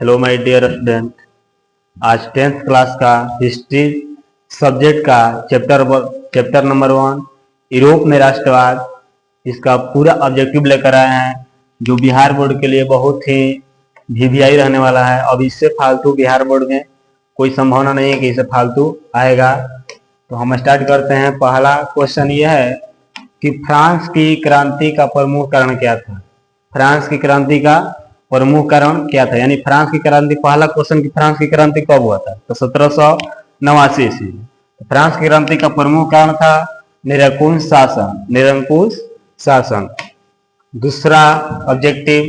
Hello my dear student. आज 10th class का history subject का चैप्टर नंबर 1 यूरोप में राष्ट्रवाद, इसका पूरा ऑब्जेक्टिव लेकर आए हैं, जो बिहार बोर्ड के लिए बहुत ही वीवीआई रहने वाला है। अब इससे फालतू बिहार बोर्ड में कोई संभावना नहीं है कि इससे फालतू आएगा। तो हम स्टार्ट करते हैं। पहला क्वेश्चन ये है कि फ्रांस की क्रांति का प्रमुख कारण क्या था। फ्रांस की क्रांति का प्रमुख कारण क्या था, यानी फ्रांस की क्रांति, पहला क्वेश्चन कि फ्रांस की क्रांति कब हुआ था, तो 1789 ईस्वी में। फ्रांस की क्रांति का प्रमुख कारण था निरंकुश शासन, निरंकुश शासन। दूसरा ऑब्जेक्टिव,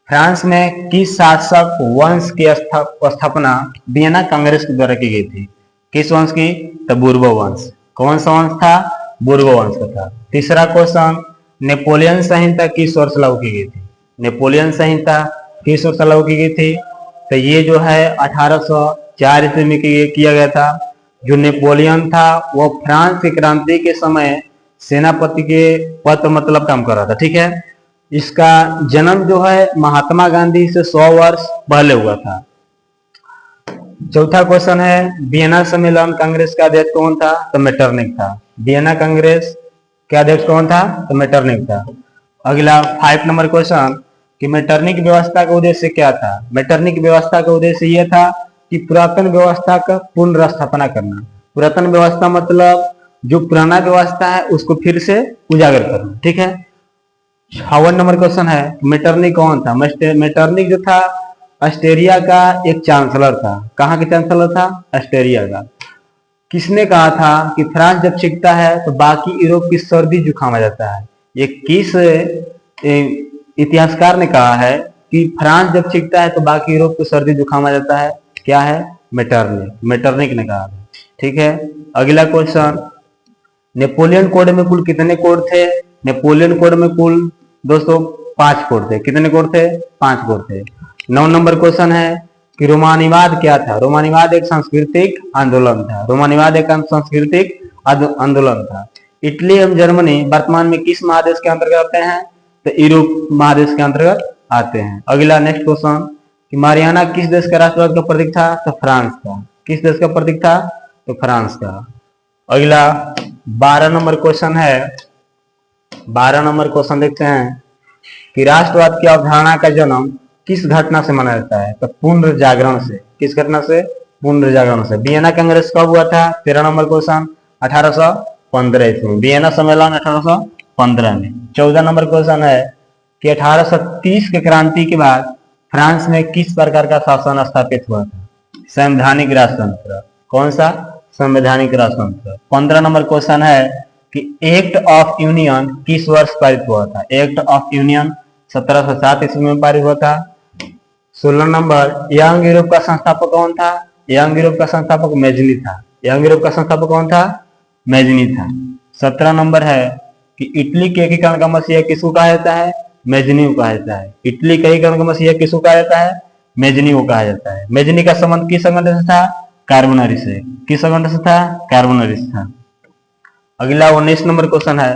फ्रांस में किस शासक वंश की स्थापना वियना कांग्रेस के द्वारा की गई थी। किस वंश की, तो बूर्बो वंश। कौन सा वंश था, बूर्बो वंश का था। तीसरा क्वेश्चन, नेपोलियन संहिता किस वर्ष लागू की गई थी। नेपोलियन संहिता किस वर्ष लागू की गई थी, तो ये जो है 1804 ईस्वी में किया गया था। जो नेपोलियन था वो फ्रांस की क्रांति के समय सेनापति के पद पर मतलब काम कर रहा था, ठीक है। इसका जन्म जो है महात्मा गांधी से 100 वर्ष पहले हुआ था। चौथा क्वेश्चन है, वियना सम्मेलन कांग्रेस का अध्यक्ष कौन था, तो मेटरनिख था। वियना कांग्रेस का अध्यक्ष कौन था, तो मेटरनिख था। अगला 5 नंबर क्वेश्चन कि मेटरनिख व्यवस्था का उद्देश्य क्या था। मेटरनिख व्यवस्था का उद्देश्य यह था कि पुरातन व्यवस्था का पुनर्स्थापना करना। पुरातन व्यवस्था मतलब जो पुराना व्यवस्था है उसको फिर से उजागर करना, ठीक है। 56 नंबर क्वेश्चन है, मेटरनिख कौन था। मेटरनिख जो था ऑस्ट्रेलिया का एक चांसलर था। कहाँ के चांसलर था, ऑस्ट्रेलिया का। किसने कहा था कि फ्रांस जब छिपता है तो बाकी यूरोप की सर्दी जुकाम आ जाता है। ये किस इतिहासकार ने कहा है कि फ्रांस जब छिपता है तो बाकी यूरोप को सर्दी जुकाम आ जाता है। क्या है, मेटरनिख, मेटरनिख ने कहा था, ठीक है। अगला क्वेश्चन, नेपोलियन कोड में कुल कितने कोड थे। नेपोलियन कोड में कुल दोस्तों 5 कोड थे। कितने कोड थे, 5 कोड थे। 9 नंबर क्वेश्चन है कि रोमानिवाद क्या था। रोमानिवाद एक सांस्कृतिक आंदोलन था। रोमानिवाद एक सांस्कृतिक आंदोलन था। इटली एवं जर्मनी वर्तमान में किस महादेश के अंतर्गत आते हैं, तो यूरोप महादेश के अंतर्गत आते हैं। अगला नेक्स्ट क्वेश्चन कि मारियाना किस देश का राष्ट्रवाद का प्रतीक था, तो फ्रांस का। किस देश का प्रतीक था, तो फ्रांस का। अगला 12 नंबर क्वेश्चन है। 12 नंबर क्वेश्चन देखते हैं कि राष्ट्रवाद की अवधारणा का जन्म किस घटना से माना जाता है, तो पुनर्जागरण से। किस घटना से, पुनर्जागरण से। वियना कांग्रेस कब हुआ था, 13 नंबर क्वेश्चन 1815 ईस्वी। वियना सम्मेलन 1815 में। 14 नंबर क्वेश्चन है कि 1830 के क्रांति के बाद फ्रांस में किस प्रकार का शासन स्थापित हुआ था, संवैधानिक राजतंत्र। कौन सा, संवैधानिक राजतंत्र। 15 नंबर क्वेश्चन है कि एक्ट ऑफ यूनियन किस वर्ष पारित हुआ था। एक्ट ऑफ यूनियन 1707 ईस्वी में पारित हुआ था। 16 नंबर, यंग यूरोप का संस्थापक कौन था। यंग यूरोप का संस्थापक मेजनी था। यंग यूरोप का संस्थापक कौन था, मेजनी था। 17 नंबर है कि इटली के एकीकरण का मसीहा किसको कहा जाता है, मेजनी को कहा जाता है। इटली के एकीकरण का मसीहा किसको कहा जाता है, मेजनी को कहा जाता है। मेजनी का संबंध किस संगठन से था, कार्बोनरी से। किस संगठन से था, कार्बोनरी से था। अगला 19 नंबर क्वेश्चन है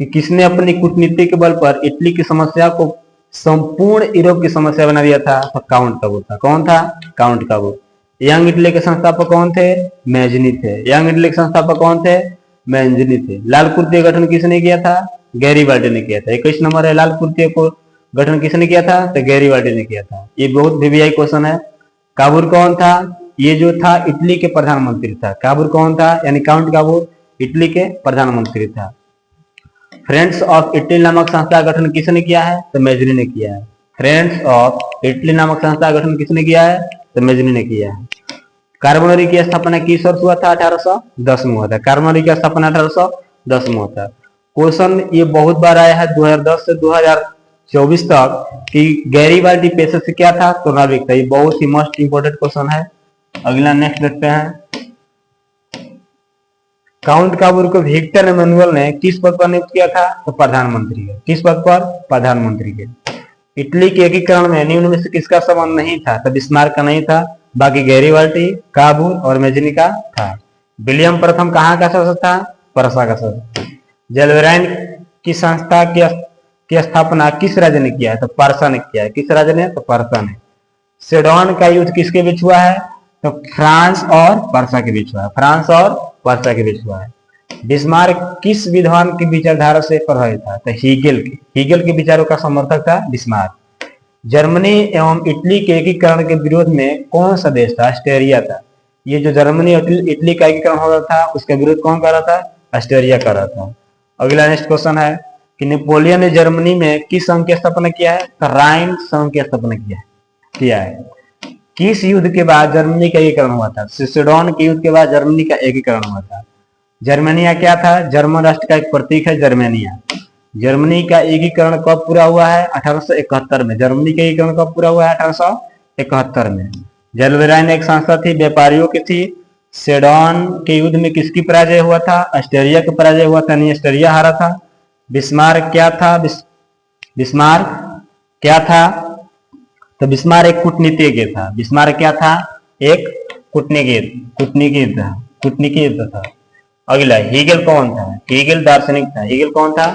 कि किसने अपनी कूटनीति के बल पर इटली की समस्या को संपूर्ण यूरोप की समस्या बना दिया था, तो काउंट काबूल था। कौन था, काउंट काबूल। यंग इटली के संस्थापक कौन थे, मेजनी थे। यंग इटली के संस्थापक कौन थे, मेजनी थे। लाल कुर्ती गठन किसने किया था, गैरीबाल्डी ने किया था। 21 नंबर है, लाल कुर्ती को गठन किसने किया था, तो गैरीबाल्डी ने किया था। ये बहुत वीवीआई क्वेश्चन है। काबूल कौन था, ये जो था इटली के प्रधानमंत्री था। काबूल कौन था, यानी काउंट काबूल इटली के प्रधानमंत्री था। फ्रेंड्स ऑफ इटली नामक संस्था का गठन किसने किया है, तो मेजनी ने किया है। फ्रेंड्स ऑफ इटली नामक संस्था का गठन किसने किया है, तो मेजनी ने किया है। कार्बोनरी की स्थापना किस वर्ष हुआ था, 1810 में हुआ था। कार्बोनरी की स्थापना 1810 में हुआ था। क्वेश्चन ये बहुत बार आया है 2010 से 2024 तक कि गैरीबाल्डी पेशे से क्या था, तो नाविक था। ये बहुत ही मोस्ट इंपोर्टेंट क्वेश्चन है। अगला नेक्स्ट देखते हैं। काउंट काबूल को विक्टर एमेनुअल ने किस पद पर नियुक्त किया था, तो प्रधानमंत्री के। किस पद पर, प्रधानमंत्री के। इटली के एकीकरण में निम्न में से किसका संबंध नहीं था, तो बिस्मार्क का नहीं था। बाकी गैरीबाल्डी, काबूल और मेजनी का था। विलियम प्रथम कहाँ का सदस्य था, परसा का सदस्य। जेलवेराइन की संस्था की स्थापना किस राज्य ने किया है, तो परसा ने किया है। किस राज्य ने, तो परसा ने। सेडोन का युद्ध किसके बीच हुआ है? तो फ्रांस और पर्सा के बीच हुआ है, फ्रांस और पर्सा के बीच हुआ है। बिस्मार्क किस विद्वान की विचारधारा से प्रभावित था? तो हीगल के विचारों का समर्थक था बिस्मार्क। जर्मनी एवं इटली के एकीकरण के विरोध में कौन सा देश था? ऑस्ट्रिया था। ये जो जर्मनी और इटली का एकीकरण हो रहा था, उसका विरोध कौन कर रहा था? ऑस्ट्रिया कर रहा था। अगला नेक्स्ट क्वेश्चन है कि नेपोलियन ने जर्मनी में किस संघ की स्थापना किया है? तो राइन संघ की स्थापना किया है। किस युद्ध के बाद जर्मनी का एकीकरण हुआ था? सेडोन के युद्ध के बाद जर्मनी का एकीकरण हुआ था। जर्मेनिया क्या था? जर्मन राष्ट्र का एक प्रतीक है जर्मेनिया। जर्मनी का एकीकरण कब पूरा हुआ है? 1871 में। जर्मनी का एकीकरण कब पूरा हुआ है? 1871 में। जलवेराइन एक संस्था थी, व्यापारियों की थी। सेडोन के युद्ध में किसकी पराजय हुआ था? ऑस्ट्रिया की पराजय हुआ था, नहीं ऑस्ट्रिया हारा था। बिस्मार्क क्या था? बिस्मार्क क्या था? तो बिस्मार्क एक कूटनीतिज्ञ था। बिस्मार्क क्या था? एक कूटनीतिज्ञ था। अगला हीगल कौन था? हीगल दार्शनिक था। हीगल कौन था?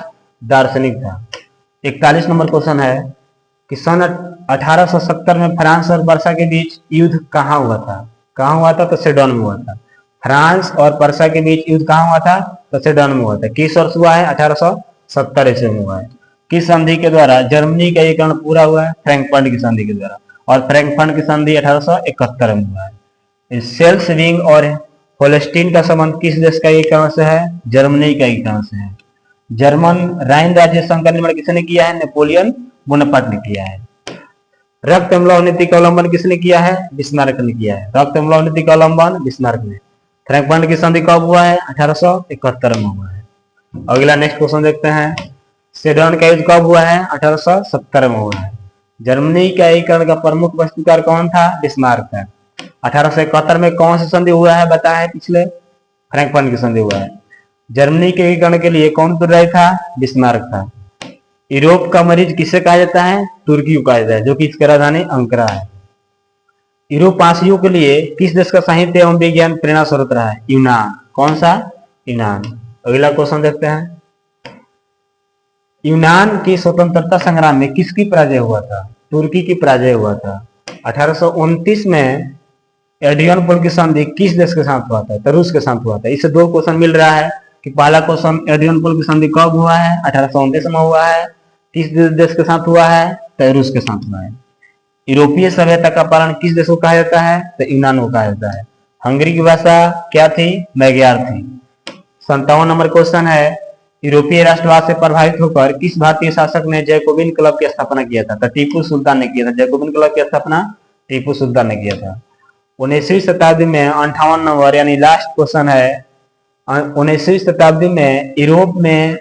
दार्शनिक था। 41 नंबर क्वेश्चन है कि सन 1870 में फ्रांस और पर्सा के बीच युद्ध कहाँ हुआ था? कहाँ हुआ था? तो सेडोन में हुआ था। फ्रांस और पर्सा के बीच युद्ध कहाँ हुआ था? तो सेडोन में हुआ था। किस वर्ष हुआ है? 1870 ईस्वी में हुआ है। किस संधि के द्वारा जर्मनी का एकीकरण पूरा हुआ है? फ्रैंकफर्ट की संधि के द्वारा। और फ्रैंकफर्ट की संधि 1871 में हुआ है। सेल्सविंग और होल्स्टीन का संबंध किस देश का एकीकरण से है? जर्मनी का एकीकरण से है। जर्मन राइन राज्य संघ का निर्माण किसने किया है? नेपोलियन बोनापार्ट ने किया है। रक्त एवं लौह नीति का अवलंबन किसने किया है? बिस्मार्क ने किया है। रक्त एवं लौह नीति का अवलंबन बिस्मार्क ने। फ्रैंकफर्ट की संधि कब हुआ है? 1871 में हुआ है। अगला नेक्स्ट क्वेश्चन देखते हैं। सेडोन का युद्ध कब हुआ है? 1870 में हुआ है। जर्मनी का एकीकरण का प्रमुख वस्तुकार कौन था? बिस्मार्क था। 1871 में कौन सा संधि हुआ है? बताया है पिछले, फ्रैंकफर्ट की संधि हुआ है। जर्मनी के एकीकरण के लिए कौन उत्तरदायी था? बिस्मार्क था। यूरोप का मरीज किसे कहा जाता है? तुर्की को कहा जाता है, जो कि इसकी राजधानी अंकारा है। यूरोपवासियों के लिए किस देश का साहित्य एवं विज्ञान प्रेरणा स्रोत रहा है? यूनान। कौन सा? यूनान। अगला क्वेश्चन देखते हैं। यूनान की स्वतंत्रता संग्राम में किसकी पराजय हुआ था? तुर्की की पराजय हुआ था। 1829 में एड्रियनोपोल की संधि किस देश के साथ हुआ था? तो रूस के साथ हुआ था। इससे दो क्वेश्चन मिल रहा है कि पहला क्वेश्चन एड्रियनोपोल की संधि कब हुआ है? 1829 में हुआ है। किस देश के साथ हुआ है? तो रूस के साथ हुआ है। यूरोपीय सभ्यता का पालन किस देश को कहा जाता है? तो यूनान को कहा जाता है। हंगरी की भाषा क्या थी? मैग्यार थी। 57 नंबर क्वेश्चन है, यूरोपीय राष्ट्रवाद से प्रभावित होकर किस भारतीय शासक ने जैकोबिन क्लब की स्थापना किया था? तो टीपू सुल्तान ने किया था। जैकोबिन क्लब की स्थापना टीपू सुल्तान ने किया था। 19वीं शताब्दी में 58 नंबर यानी लास्ट क्वेश्चन है, 19वीं शताब्दी में यूरोप में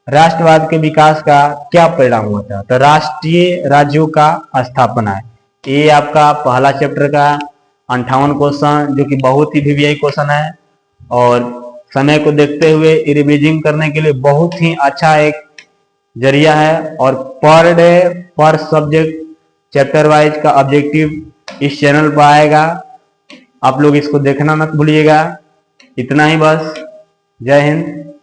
राष्ट्रवाद के विकास का क्या परिणाम हुआ था? तो राष्ट्रीय राज्यों का स्थापना है। ये आपका पहला चैप्टर का 58 क्वेश्चन, जो कि बहुत ही वीवीआई क्वेश्चन है और समय को देखते हुए रिवीजिंग करने के लिए बहुत ही अच्छा एक जरिया है। और पर डे पर सब्जेक्ट चैप्टर वाइज का ऑब्जेक्टिव इस चैनल पर आएगा, आप लोग इसको देखना मत भूलिएगा। इतना ही बस। जय हिंद।